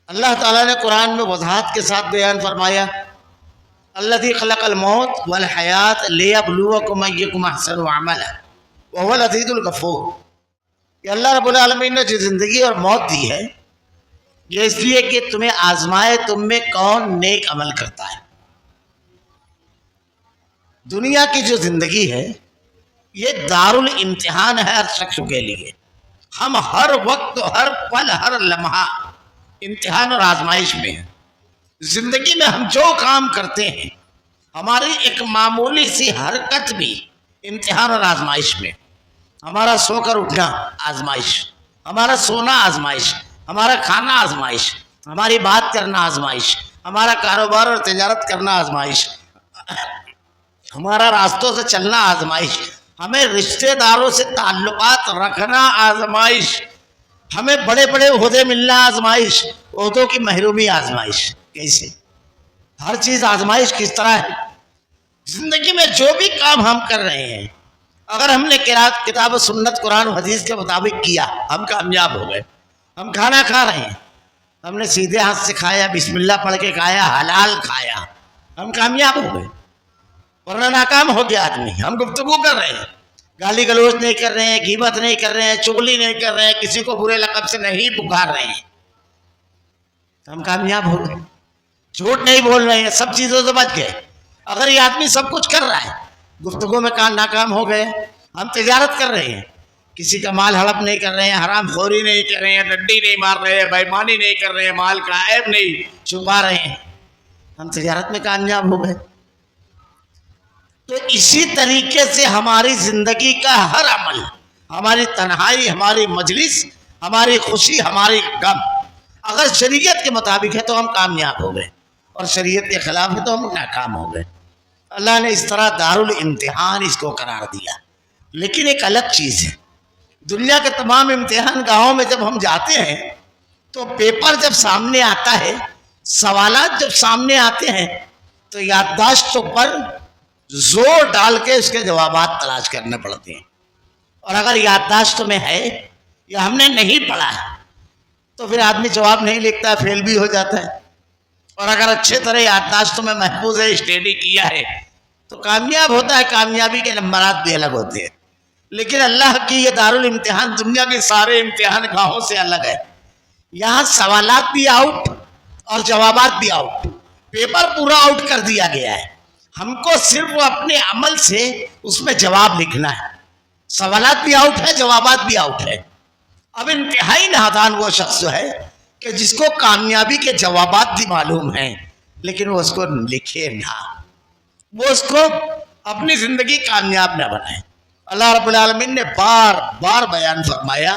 اللہ تعالیٰ نے قرآن میں وضاحت کے ساتھ بیان فرمایا، الذی خلق الموت والحیات لیبلوکم ایکم احسن عملا وهو العزیز الغفور، کہ اللہ رب العالمین نے جو زندگی اور موت دی ہے یہ اس لیے کہ تمہیں آزمائے تم میں کون نیک عمل کرتا ہے۔ دنیا کی جو زندگی ہے یہ دار الامتحان ہے ہر شخص کے لیے۔ ہم ہر وقت، ہر پل، ہر لمحہ امتحان اور آزمائش میں ہیں۔ زندگی میں ہم جو کام کرتے ہیں، ہماری ایک معمولی سی حرکت بھی امتحان اور آزمائش میں۔ ہمارا سو کر اٹھنا آزمائش، ہمارا سونا آزمائش، ہمارا کھانا آزمائش، ہماری بات کرنا آزمائش، ہمارا کاروبار اور تجارت کرنا آزمائش، ہمارا راستوں سے چلنا آزمائش، ہمیں رشتہ داروں سے تعلقات رکھنا آزمائش، ہمیں بڑے بڑے عہدے ملنا آزمائش، عہدوں کی محرومی آزمائش۔ کیسے؟ ہر چیز آزمائش کس طرح ہے؟ زندگی میں جو بھی کام ہم کر رہے ہیں، اگر ہم نے کتاب و سنت قرآن و حدیث کے مطابق کیا ہم کامیاب ہو گئے۔ ہم کھانا کھا رہے ہیں، ہم نے سیدھے ہاتھ سے کھایا، بسم اللہ پڑھ کے کھایا، حلال کھایا، ہم کامیاب ہو گئے۔ ورنہ ناکام ہو گیا آدمی۔ ہم گفتگو کر رہے ہیں، گالی گلوچ نہیں کر رہے ہیں، غیبت نہیں کر رہے ہیں، چغلی نہیں کر رہے ہیں، کسی کو برے لقب سے نہیں پکار رہے ہیں، ہم کامیاب ہو گئے۔ جھوٹ نہیں بول رہے ہیں، سب چیزوں سے بچ گئے۔ اگر یہ آدمی سب کچھ کر رہا ہے، گفتگو میں ناکام ہو گئے۔ ہم تجارت کر رہے ہیں، کسی کا مال ہڑپ نہیں کر رہے ہیں، حرام خوری نہیں کر رہے ہیں، ڈنڈی نہیں مار رہے ہیں، بےایمانی نہیں کر رہے ہیں، مال کا عیب نہیں چھپا رہے ہیں، ہم تجارت میں کامیاب ہو گئے۔ تو اسی طریقے سے ہماری زندگی کا ہر عمل، ہماری تنہائی، ہماری مجلس، ہماری خوشی، ہماری غم، اگر شریعت کے مطابق ہے تو ہم کامیاب ہو گئے، اور شریعت کے خلاف ہے تو ہم ناکام ہو گئے۔ اللہ نے اس طرح دارالامتحان اس کو قرار دیا۔ لیکن ایک الگ چیز ہے، دنیا کے تمام امتحان گاہوں میں جب ہم جاتے ہیں تو پیپر جب سامنے آتا ہے، سوالات جب سامنے آتے ہیں تو یادداشتوں پر زور ڈال کے اس کے جوابات تلاش کرنے پڑتے ہیں، اور اگر یادداشت میں ہے یا ہم نے نہیں پڑھا ہے تو پھر آدمی جواب نہیں لکھتا ہے، فیل بھی ہو جاتا ہے۔ اور اگر اچھے طرح یادداشتوں میں محفوظ ہے، اسٹڈی کیا ہے تو کامیاب ہوتا ہے، کامیابی کے نمبرات بھی الگ ہوتے ہیں۔ لیکن اللہ کی یہ دارالامتحان دنیا کے سارے امتحان گاہوں سے الگ ہے۔ یہاں سوالات بھی آؤٹ اور جوابات بھی آؤٹ، پیپر پورا آؤٹ کر دیا گیا ہے۔ ہم کو صرف اپنے عمل سے اس میں جواب لکھنا ہے۔ سوالات بھی آؤٹ ہے، جوابات بھی آؤٹ ہے۔ اب انتہائی نادان وہ شخص جو ہے کہ جس کو کامیابی کے جوابات بھی معلوم ہیں لیکن وہ اس کو لکھے نہ، وہ اس کو اپنی زندگی کامیاب نہ بنائے۔ اللہ رب العالمین نے بار بار بیان فرمایا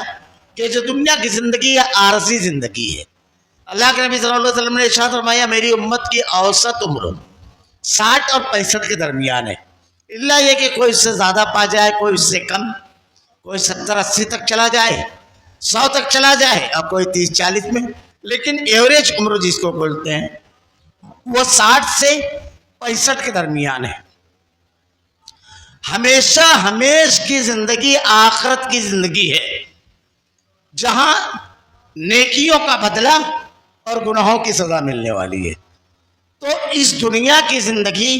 کہ جو دنیا کی زندگی ہے عارضی زندگی ہے۔ اللہ کے نبی صلی اللہ علیہ وسلم نے ارشاد فرمایا، میری امت کی اوسط عمر 60 اور 65 کے درمیان ہے، اللہ یہ کہ کوئی اس سے زیادہ پا جائے، کوئی اس سے کم، کوئی 70-80 تک چلا جائے، 100 تک چلا جائے، اور کوئی 30-40 میں، لیکن ایوریج عمر جس کو بولتے ہیں وہ 60 سے 65 کے درمیان ہے۔ ہمیشہ ہمیش کی زندگی آخرت کی زندگی ہے، جہاں نیکیوں کا بدلہ اور گناہوں کی سزا ملنے والی ہے۔ تو اس دنیا کی زندگی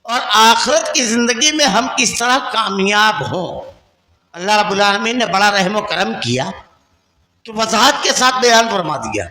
اور آخرت کی زندگی میں ہم کس طرح کامیاب ہوں، اللہ رب العالمین نے بڑا رحم و کرم کیا کہ وضاحت کے ساتھ بیان فرما دیا۔